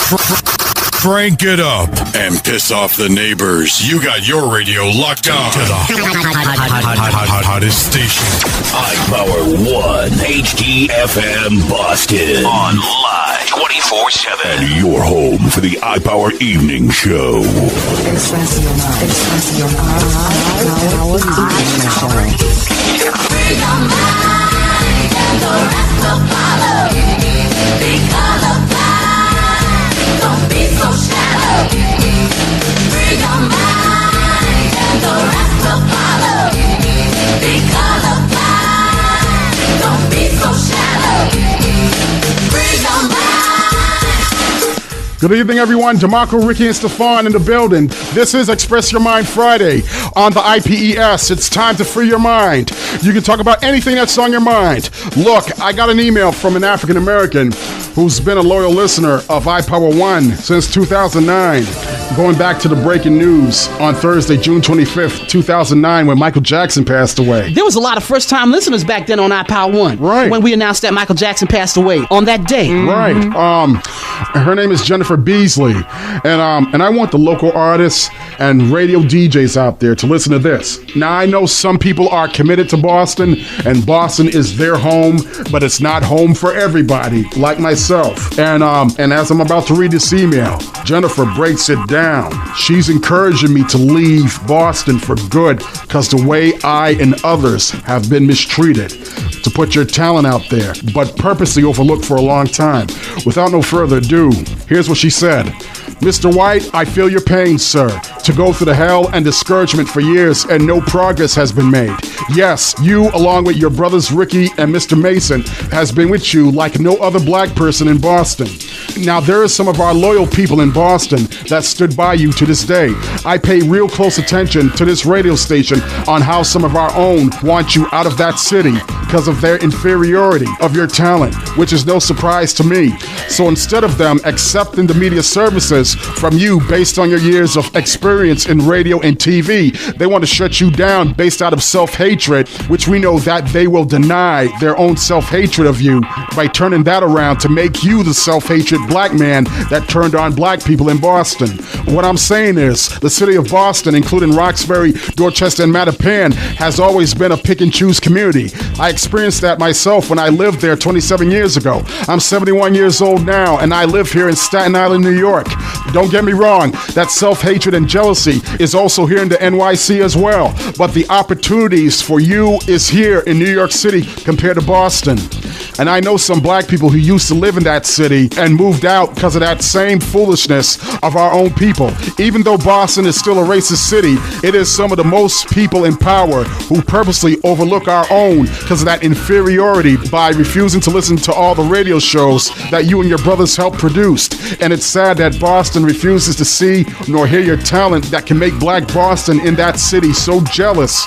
Crank it up and piss off the neighbors. You got your radio locked on to the hottest station. iPower 1 HD-FM Boston. Online 24/7. And your home for the iPower Evening Show. Express your mind. Express your mind. iPower Evening Show. Free your mind and the rest will follow. Be colorblind. Don't be so shallow. Free your mind and the rest will follow. Be colorblind. Don't be so shallow. Free your mind. Good evening, everyone. DeMarco, Ricky, and Stefan in the building. This is Express Your Mind Friday on the IPES. It's time to free your mind. You can talk about anything that's on your mind. Look, I got an email from an African American who's been a loyal listener of iPower 1 since 2009, going back to the breaking news on Thursday, June 25th, 2009, when Michael Jackson passed away. There was a lot of first-time listeners back then on iPower 1. Right. When we announced that Michael Jackson passed away on that day. Right. Her name is Jennifer Beasley. And I want the local artists and radio DJs out there to listen to this. Now, I know some people are committed to Boston, and Boston is their home, but it's not home for everybody, like myself. And as I'm about to read this email, Jennifer breaks it down. She's encouraging me to leave Boston for good because the way I and others have been mistreated, to put your talent out there, but purposely overlooked for a long time. Without no further ado, here's what she said. Mr. White, I feel your pain, sir. To go through the hell and discouragement for years and no progress has been made. Yes, you, along with your brothers Ricky and Mr. Mason, has been with you like no other black person in Boston. Now, there are some of our loyal people in Boston that stood by you to this day. I pay real close attention to this radio station on how some of our own want you out of that city because of their inferiority of your talent, which is no surprise to me. So instead of them accepting the media services from you based on your years of experience in radio and TV, they want to shut you down based out of self-hatred, which we know that they will deny their own self-hatred of you by turning that around to make you the self-hatred black man that turned on black people in Boston. What I'm saying is, the city of Boston, including Roxbury, Dorchester, and Mattapan, has always been a pick-and-choose community. I experienced that myself when I lived there 27 years ago. I'm 71 years old now, and I live here in Staten Island, New York. Don't get me wrong, that self-hatred and jealousy is also here in the NYC as well, but the opportunities for you is here in New York City compared to Boston. And I know some black people who used to live in that city and moved out because of that same foolishness of our own people. Even though Boston is still a racist city, it is some of the most people in power who purposely overlook our own because of that inferiority by refusing to listen to all the radio shows that you and your brothers helped produce. And it's sad that Boston refuses to see nor hear your talent that can make black Boston in that city so jealous.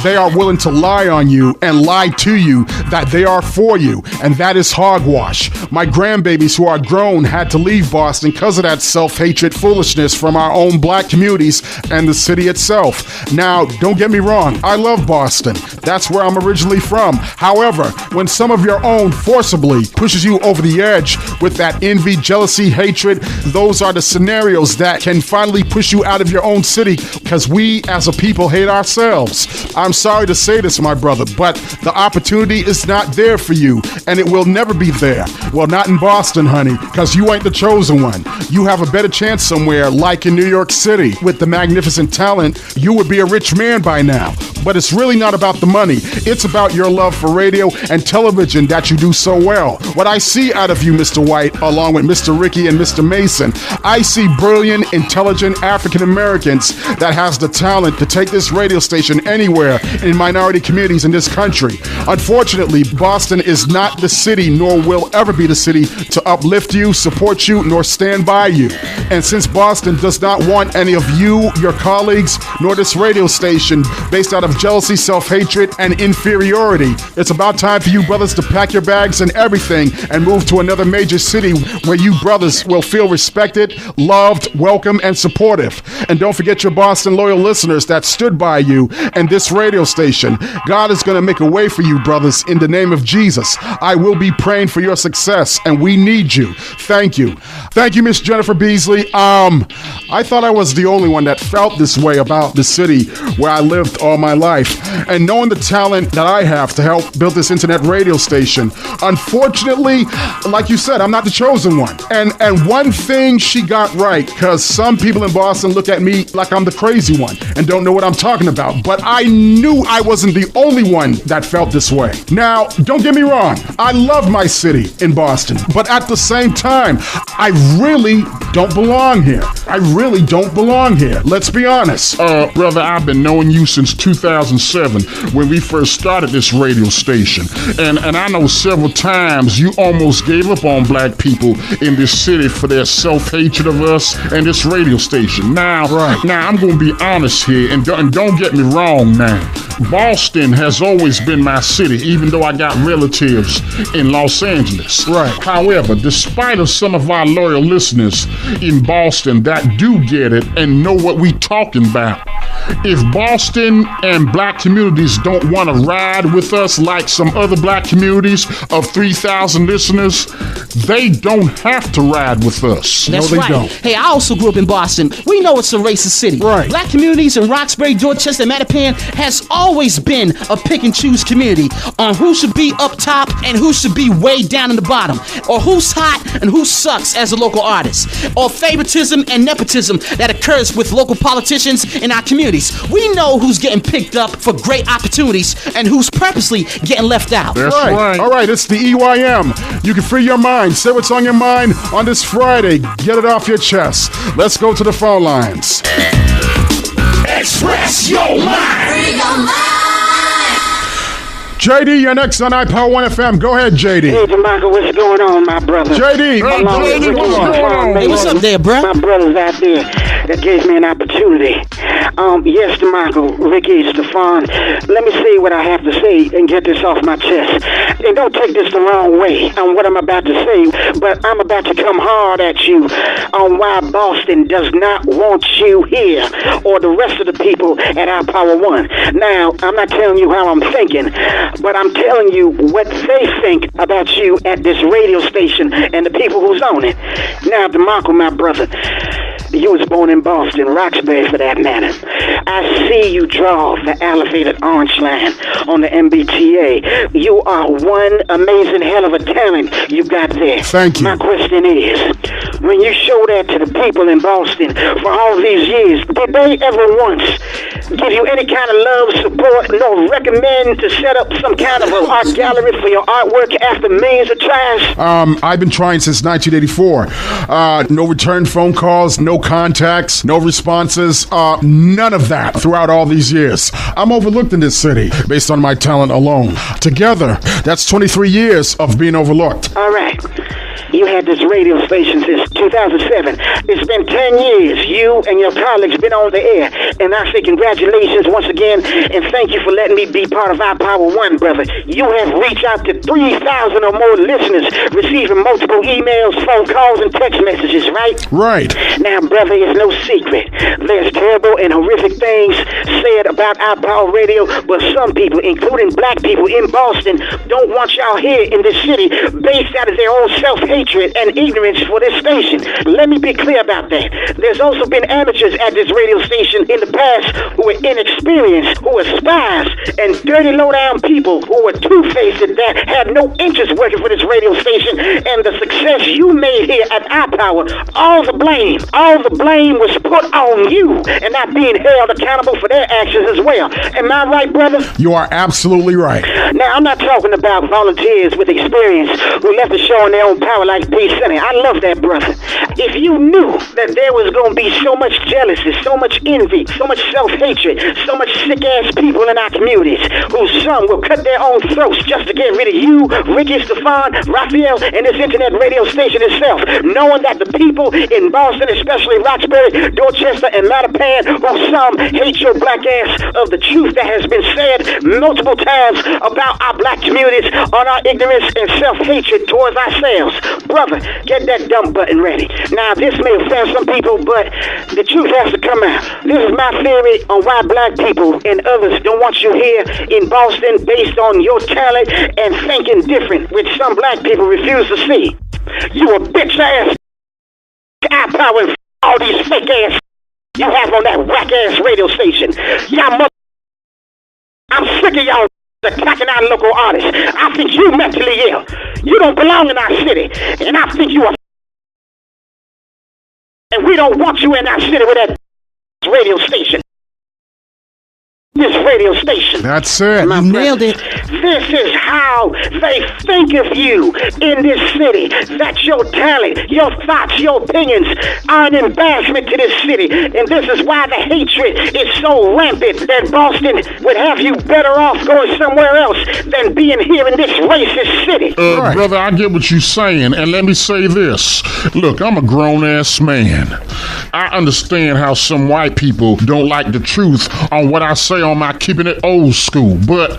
They are willing to lie on you and lie to you that they are for you, and that is hogwash. My grandbabies who are grown had to leave Boston because of that self-hatred foolishness from our own black communities and the city itself. Now, don't get me wrong, I love Boston. That's where I'm originally from. However, when some of your own forcibly pushes you over the edge with that envy, jealousy, hatred, those are the scenarios that can finally push you out of your own city because we as a people hate ourselves. I'm sorry to say this, my brother, but the opportunity is not there for you, and it will never be there. Well, not in Boston, honey, because you ain't the chosen one. You have a better chance somewhere, like in New York City. With the magnificent talent, you would be a rich man by now. But it's really not about the money. It's about your love for radio and television that you do so well. What I see out of you, Mr. White, along with Mr. Ricky and Mr. Mason, I see brilliant, intelligent African Americans that has the talent to take this radio station anywhere in minority communities in this country. Unfortunately, Boston is not the city, nor will ever be the city, to uplift you, support you, nor stand by you. And since Boston does not want any of you, your colleagues, nor this radio station based out of of jealousy, self-hatred, and inferiority. It's about time for you brothers to pack your bags and everything and move to another major city where you brothers will feel respected, loved, welcome, and supportive. And don't forget your Boston loyal listeners that stood by you and this radio station. God is going to make a way for you, brothers, in the name of Jesus. I will be praying for your success, and we need you. Thank you. Thank you, Miss Jennifer Beasley. I thought I was the only one that felt this way about the city where I lived all my life. And knowing the talent that I have to help build this internet radio station, unfortunately, like you said, I'm not the chosen one. And one thing she got right, because some people in Boston look at me like I'm the crazy one and don't know what I'm talking about. But I knew I wasn't the only one that felt this way. Now, don't get me wrong. I love my city in Boston. But at the same time, I really don't belong here. I really don't belong here. Let's be honest. Brother, I've been knowing you since 2007 when we first started this radio station. And I know several times you almost gave up on black people in this city for their self-hatred of us and this radio station. Now I'm going to be honest here, and don't get me wrong now. Boston has always been my city, even though I got relatives in Los Angeles. Right. However, despite of some of our loyal listeners in Boston that do get it and know what we talking about, if Boston and black communities don't want to ride with us like some other black communities of 3,000 listeners, they don't have to ride with us. That's No, they right. don't. Hey, I also grew up in Boston. We know it's a racist city. Right. Black communities in Roxbury, Dorchester, and Mattapan has always been a pick and choose community on who should be up top and who should be way down in the bottom, or who's hot and who sucks as a local artist, or favoritism and nepotism that occurs with local politicians in our communities. We know who's getting picked up for great opportunities and who's purposely getting left out. That's right. All right, it's the EYM. You can free your mind. Say what's on your mind on this Friday. Get it off your chest. Let's go to the phone lines. Express your mind. Free your mind. JD, you're next on iPower 1 FM. Go ahead, JD. Hey, DeMarco, what's going on, my brother? JD, Along with JD, Ricky what's going on? Stefan, Hey, what's up there, bruh? My brothers out there that gave me an opportunity. Yes, DeMarco, Ricky, Stefan, let me say what I have to say and get this off my chest. And don't take this the wrong way on what I'm about to say, but I'm about to come hard at you on why Boston does not want you here or the rest of the people at iPower 1. Now, I'm not telling you how I'm thinking, but I'm telling you what they think about you at this radio station and the people who's on it. Now, DeMarco, my brother, you was born in Boston, Roxbury for that matter. I see you draw the elevated orange line on the MBTA. You are one amazing hell of a talent you got there. Thank you. My question is, when you show that to the people in Boston for all these years, did they ever once give you any kind of love, support, nor recommend to set up some kind of an art gallery for your artwork after millions of tries? I've been trying since 1984. No return phone calls, no contacts, no responses, none of that throughout all these years. I'm overlooked in this city based on my talent alone. Together, that's 23 years of being overlooked. All right. You had this radio station since 2007. It's been 10 years. You and your colleagues been on the air. And I say congratulations once again, and thank you for letting me be part of iPower 1, brother. You have reached out to 3,000 or more listeners, receiving multiple emails, phone calls, and text messages, right? Right. Now, brother, it's no secret. There's terrible and horrific things said about iPower Radio, but some people, including black people in Boston, don't want y'all here in this city based out of their own self-hatred and ignorance for this station. Let me be clear about that. There's also been amateurs at this radio station in the past who were inexperienced, who were spies, and dirty low-down people who were two-faced that had no interest working for this radio station. And the success you made here at iPower, all the blame was put on you and not being held accountable for their actions as well. Am I right, brother? You are absolutely right. Now, I'm not talking about volunteers with experience who left the show on their own power like P. Sunny. I love that brother. if you knew that there was going to be so much jealousy, so much envy, so much self-hatred, so much sick-ass people in our communities, whose some will cut their own throats just to get rid of you, Ricky, Stefan, Raphael, and this internet radio station itself, knowing that the people in Boston, especially Roxbury, Dorchester, and Mattapan, who some hate your black ass of the truth that has been said multiple times about our black communities on our ignorance and self-hatred towards ourselves. Brother, get that dumb button ready. Now, this may offend some people, but the truth has to come out. This is my theory on why black people and others don't want you here in Boston based on your talent and thinking different, which some black people refuse to see. You a bitch ass eye power and all these fake ass you have on that whack ass radio station. Y'all I'm sick of y'all attacking our local artists. I think you mentally ill. You don't belong in our city. And I think you are. And we don't want you in our city with that radio station. This radio station. That's it. You nailed it. This is how they think of you in this city. That your talent, your thoughts, your opinions are an embarrassment to this city. And this is why the hatred is so rampant that Boston would have you better off going somewhere else than being here in this racist city. Brother, I get what you're saying, and let me say this. Look, I'm a grown-ass man. I understand how some white people don't like the truth on what I say on my keeping it old school, but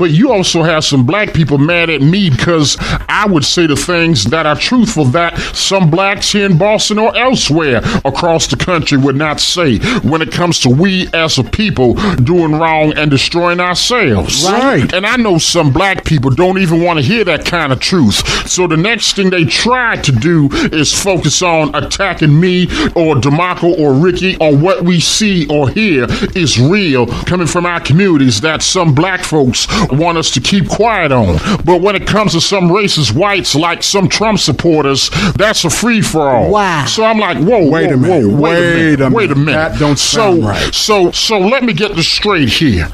you also have some black people mad at me because I would say the things that are truthful that some blacks here in Boston or elsewhere across the country would not say when it comes to we as a people doing wrong and destroying ourselves. Right. And I know some black people don't even want to hear that kind of truth. So the next thing they try to do is focus on attacking me or DeMarco or Ricky on what we see or hear is real coming from our communities that some black folks want us to keep quiet on. But when it comes to some racist whites like some Trump supporters, that's a free-for-all. Wow. So I'm like, whoa, Wait a minute. That don't sound right. So let me get this straight here.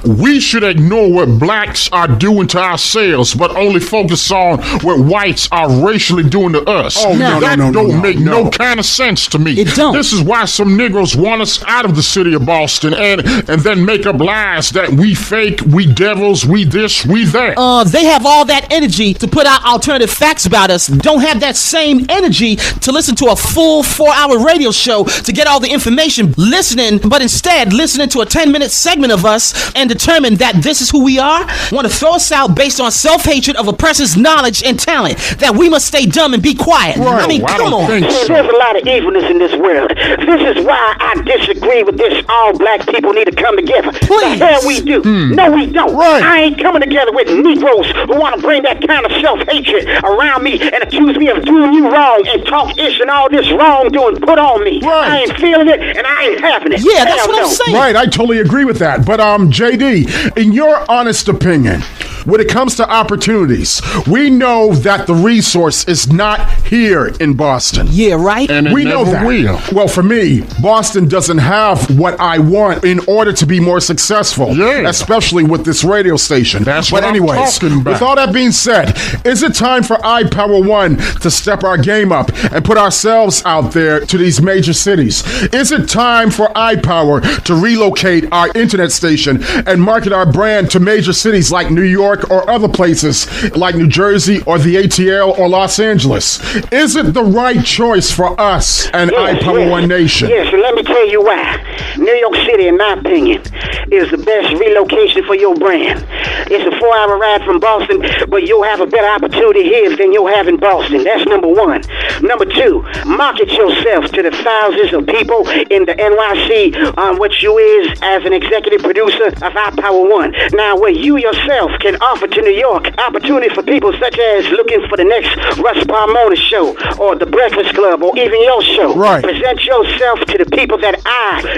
We should ignore what blacks are doing to ourselves, but only focus on what whites are racially doing to us. Oh, no, that no, don't make no. no kind of sense to me. It don't. This is why some Negroes want us out of the city of Boston and then make up lies that we fake, we devils, we this, we that. They have all that energy to put out alternative facts about us, don't have that same energy to listen to a full 4-hour radio show to get all the information listening, but instead listening to a 10-minute segment of us and determine that this is who we are, want to throw us out based on self-hatred of a person's knowledge and talent, that we must stay dumb and be quiet. Right. I mean, come on. There's a lot of evilness in this world. This is why I disagree with this all black people need to come together. Please. The hell we do. No, we don't. Right. I ain't coming together with Negroes who want to bring that kind of self-hatred around me and accuse me of doing you wrong and talk ish and all this wrongdoing put on me. Right. I ain't feeling it and I ain't having it. Yeah, that's Hell what I'm no. saying. Right, I totally agree with that. But JD, in your honest opinion, when it comes to opportunities, we know that the resource is not here in Boston. Yeah, right? And it We know never that. will. Well, for me, Boston doesn't have what I want in order to be more successful, Yeah. especially with this radio station. That's but what I'm anyways, talking about. with all that being said, is it time for iPower One to step our game up and put ourselves out there to these major cities? Is it time for iPower to relocate our internet station and market our brand to major cities like New York or other places like New Jersey or the ATL or Los Angeles? Is it the right choice for us and iPower One Nation? Yes, and let me tell you why. New York City, in my opinion, is the best relocation for your brand. It's a 4-hour ride from Boston, but you'll have a better opportunity here than you'll have in Boston. That's number one. Number two, market yourself to the thousands of people in the NYC on what you is as an executive producer of iPower One. Now, what you yourself can offer to New York, opportunity for people such as looking for the next Russ Palmona show or the Breakfast Club or even your show. Right. Present yourself to the people that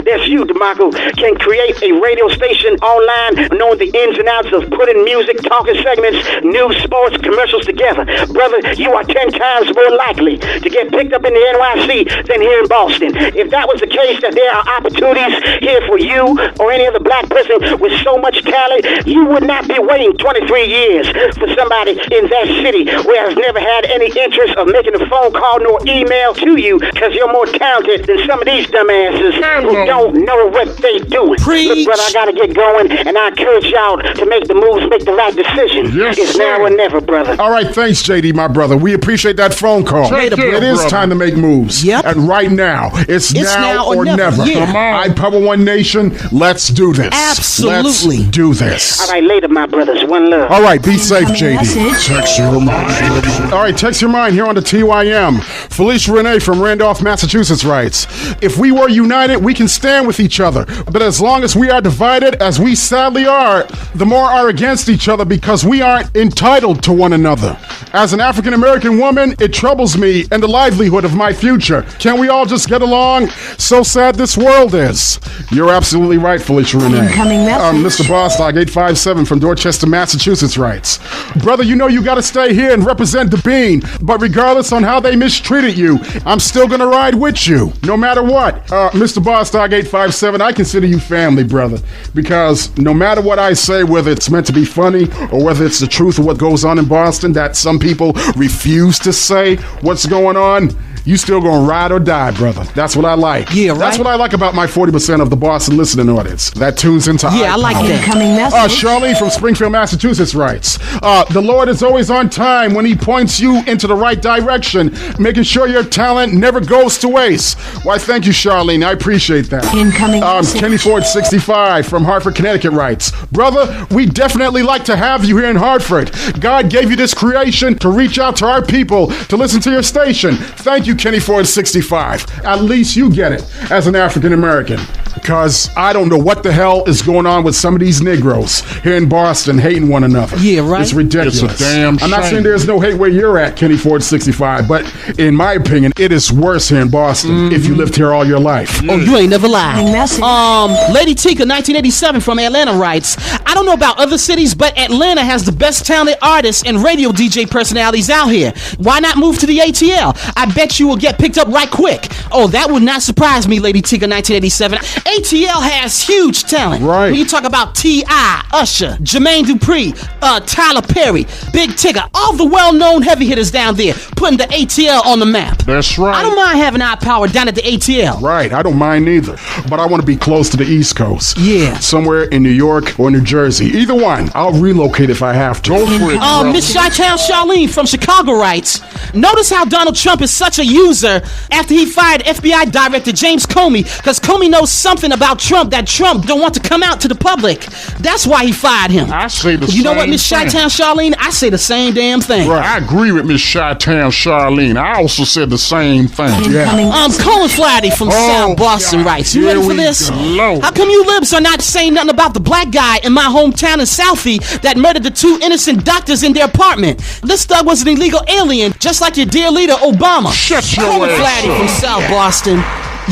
that's you, DeMarco, can create a radio station online knowing the ins and outs of putting music, talking segments, news, sports, commercials together. Brother, you are 10 times more likely to get picked up in the NYC than here in Boston. If that was the case, that there are opportunities here for you or any other black person with so much talent, you would not be waiting 25 23 years for somebody in that city who has never had any interest of making a phone call nor email to you because you're more talented than some of these dumbasses who don't know what they doing. Look, brother, I gotta get going, and I encourage y'all to make the moves, make the right decision. Yes, it's sir. now or never, brother. All right, thanks, JD, my brother. We appreciate that phone call. Take care, It is brother. time to make moves. Yep. And right now, it's now or never. Yeah. Come on. iPower One Nation, let's do this. Absolutely. Let's do this. All right, later, my brothers. One love. All right, be safe, Incoming JD. message. Text your mind. All right, text your mind here on the TYM. Felicia Renee from Randolph, Massachusetts writes, if we were united, we can stand with each other. But as long as we are divided, as we sadly are, the more are against each other because we aren't entitled to one another. As an African-American woman, it troubles me and the livelihood of my future. Can we all just get along? So sad this world is. You're absolutely right, Felicia Renee. Incoming message. Mr. Bostock, 857 from Dorchester, Massachusetts writes, brother, you know you got to stay here and represent the bean, but regardless on how they mistreated you, I'm still going to ride with you, no matter what. Mr. Bostock, 857, I consider you family, brother, because no matter what I say, whether it's meant to be funny or whether it's the truth of what goes on in Boston that some people refuse to say what's going on, you still gonna ride or die, brother. That's what I like. Yeah, right. That's what I like about my 40% of the Boston listening audience that tunes into Yeah, I like iPower. that. Incoming message. Charlene from Springfield, Massachusetts writes, the Lord is always on time when he points you into the right direction, making sure your talent never goes to waste. Why, thank you, Charlene. I appreciate that. Incoming message. Kenny Ford, 65 from Hartford, Connecticut writes, brother, we definitely like to have you here in Hartford. God gave you this creation to reach out to our people, to listen to your station. Thank you, Kenny Ford, 65. At least you get it as an African American. Because I don't know what the hell is going on with some of these Negroes here in Boston hating one another. Yeah, right. It's ridiculous. It's a damn I'm not shame. saying there's no hate where you're at, Kenny Ford, 65, but in my opinion, it is worse here in Boston if you lived here all your life. Oh, you ain't never lied. Incoming message. Lady Tika, 1987 from Atlanta writes, I don't know about other cities, but Atlanta has the best talented artists and radio DJ personalities out here. Why not move to the ATL? I bet you will get picked up right quick. Oh, that would not surprise me, Lady Tika, 1987. ATL has huge talent. Right. When you talk about T.I., Usher, Jermaine Dupri, Tyler Perry, Big Tigger, all the well-known heavy hitters down there, putting the ATL on the map. That's right. I don't mind having our power down at the ATL. Right, I don't mind neither, but I want to be close to the East Coast. Yeah. Somewhere in New York or New Jersey. Either one. I'll relocate if I have to. Go for it, brother. Miss Chi-Town Charlene from Chicago writes, notice how Donald Trump is such a user after he fired FBI Director James Comey, because Comey knows something about Trump that Trump don't want to come out to the public. That's why he fired him. I say the You know what, same Miss thing. Chi-Town Charlene? I say the same damn thing. Right. I agree with Miss Chi-Town Charlene. I also said the same thing. Incoming message. Colin Flaherty from South Boston God. writes, you Here ready for we this? go. How come you libs are not saying nothing about the black guy in my hometown in Southie that murdered the two innocent doctors in their apartment? This thug was an illegal alien, just like your dear leader Obama. Shut your Colin ass Flaherty up. from South Boston.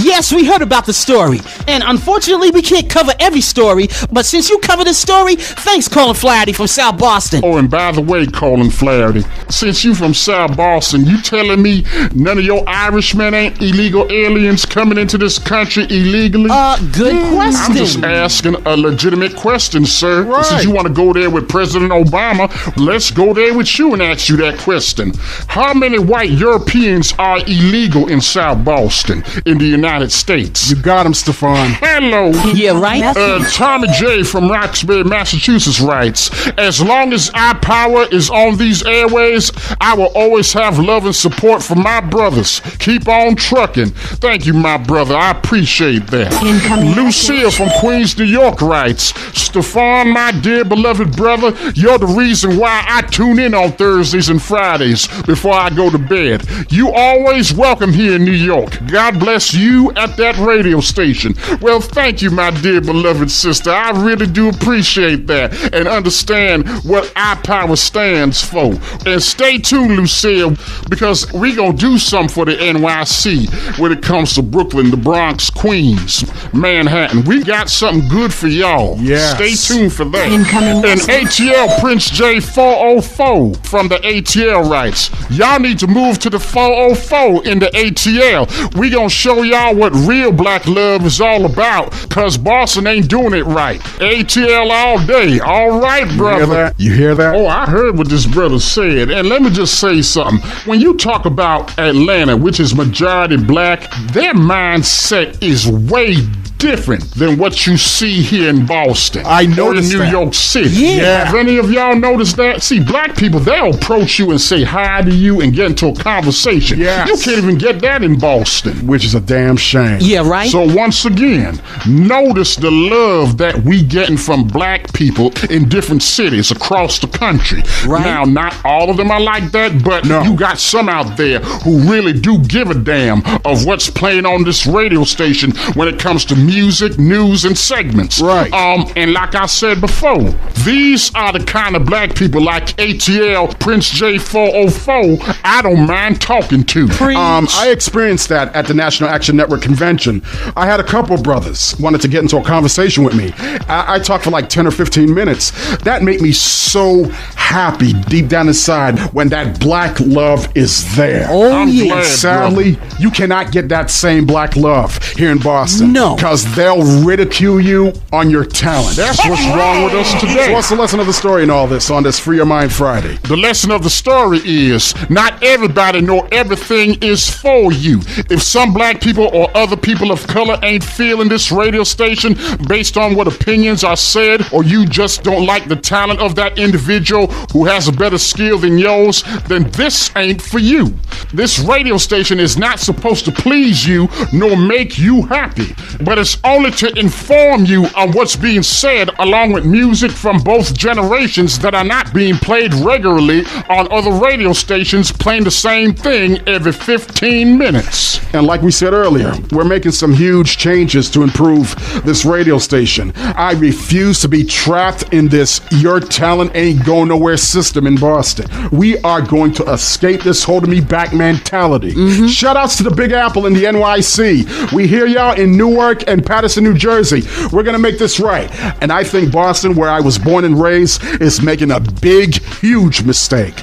Yes, we heard about the story, and unfortunately we can't cover every story, but since you covered this story, thanks Colin Flaherty from South Boston. Oh, and by the way, Colin Flaherty, since you from South Boston, you telling me none of your Irishmen ain't illegal aliens coming into this country illegally? Good I'm just question. asking a legitimate question, sir. Right. Since you want to go there with President Obama, let's go there with you and ask you that question. How many white Europeans are illegal in South Boston in the United States? You got him, Stefan. Hello. Yeah, right? Message. Tommy J from Roxbury, Massachusetts writes, as long as our power is on these airways, I will always have love and support for my brothers. Keep on trucking. Thank you, my brother. I appreciate that. Incoming Lucille message. from Queens, New York writes, Stefan, my dear beloved brother, you're the reason why I tune in on Thursdays and Fridays before I go to bed. You always welcome here in New York. God bless you at that radio station. Well, thank you, my dear beloved sister. I really do appreciate that and understand what iPower stands for. And stay tuned, Lucille, because we gonna do something for the NYC when it comes to Brooklyn, the Bronx, Queens, Manhattan. We got something good for y'all. Yes. Stay tuned for that. Incoming And message. ATL Prince J404 from the ATL writes, y'all need to move to the 404 in the ATL. We gonna show y'all y'all what real black love is all about, cause Boston ain't doing it right. ATL all day. All right, brother. You hear that? Oh, I heard what this brother said. And let me just say something. When you talk about Atlanta, which is majority black, their mindset is way different than what you see here in Boston. I or in noticed New that. York City. Yeah. Have any of y'all noticed that? See, black people, they'll approach you and say hi to you and get into a conversation. Yes. You can't even get that in Boston. Which is a damn shame. Yeah, right? So once again, notice the love that we getting from black people in different cities across the country. Right. Now, not all of them are like that, but No. you got some out there who really do give a damn of what's playing on this radio station when it comes to music, news, and segments. Right. And like I said before, these are the kind of black people like ATL, Prince J404, I don't mind talking to. I experienced that at the National Action Network convention. I had a couple of brothers wanted to get into a conversation with me. I talked for like 10 or 15 minutes. That made me so happy deep down inside when that black love is there. Oh, I'm yeah. glad. Sadly, you cannot get that same black love here in Boston. No. Because they'll ridicule you on your talent. That's what's wrong with us today. So what's the lesson of the story in all this on this Free Your Mind Friday? The lesson of the story is not everybody nor everything is for you. If some black people or other people of color ain't feeling this radio station based on what opinions are said, or you just don't like the talent of that individual who has a better skill than yours, then this ain't for you. This radio station is not supposed to please you nor make you happy, but it's only to inform you on what's being said along with music from both generations that are not being played regularly on other radio stations playing the same thing every 15 minutes. And like we said earlier, we're making some huge changes to improve this radio station. I refuse to be trapped in this your talent ain't going nowhere system in Boston. We are going to escape this holding me back mentality. Shout outs to the Big Apple in the NYC. We hear y'all in Newark and Patterson, New Jersey. We're going to make this right. And I think Boston, where I was born and raised, is making a big, huge mistake.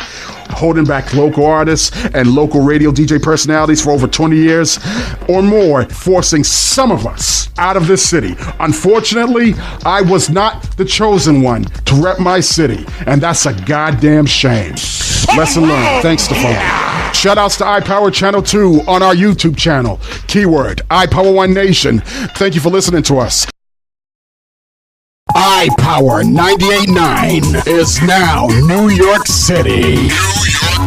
Holding back local artists and local radio DJ personalities for over 20 years or more, forcing some of us out of this city. Unfortunately, I was not the chosen one to rep my city, and that's a goddamn shame. Lesson learned. Thanks, Stefan. Shout outs to iPower Channel 2 on our YouTube channel. Keyword, iPower One Nation. Thank you for listening to us. iPower 98.9 is now New York City.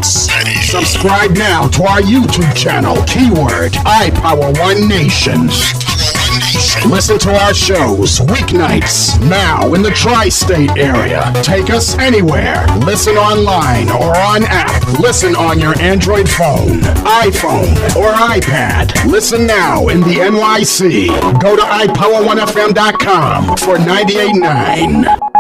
Subscribe now to our YouTube channel. Keyword, iPower One Nation. Listen to our shows weeknights now in the tri-state area. Take us anywhere. Listen online or on app. Listen on your Android phone, iPhone, or iPad. Listen now in the NYC. Go to iPower1FM.com for 98.9.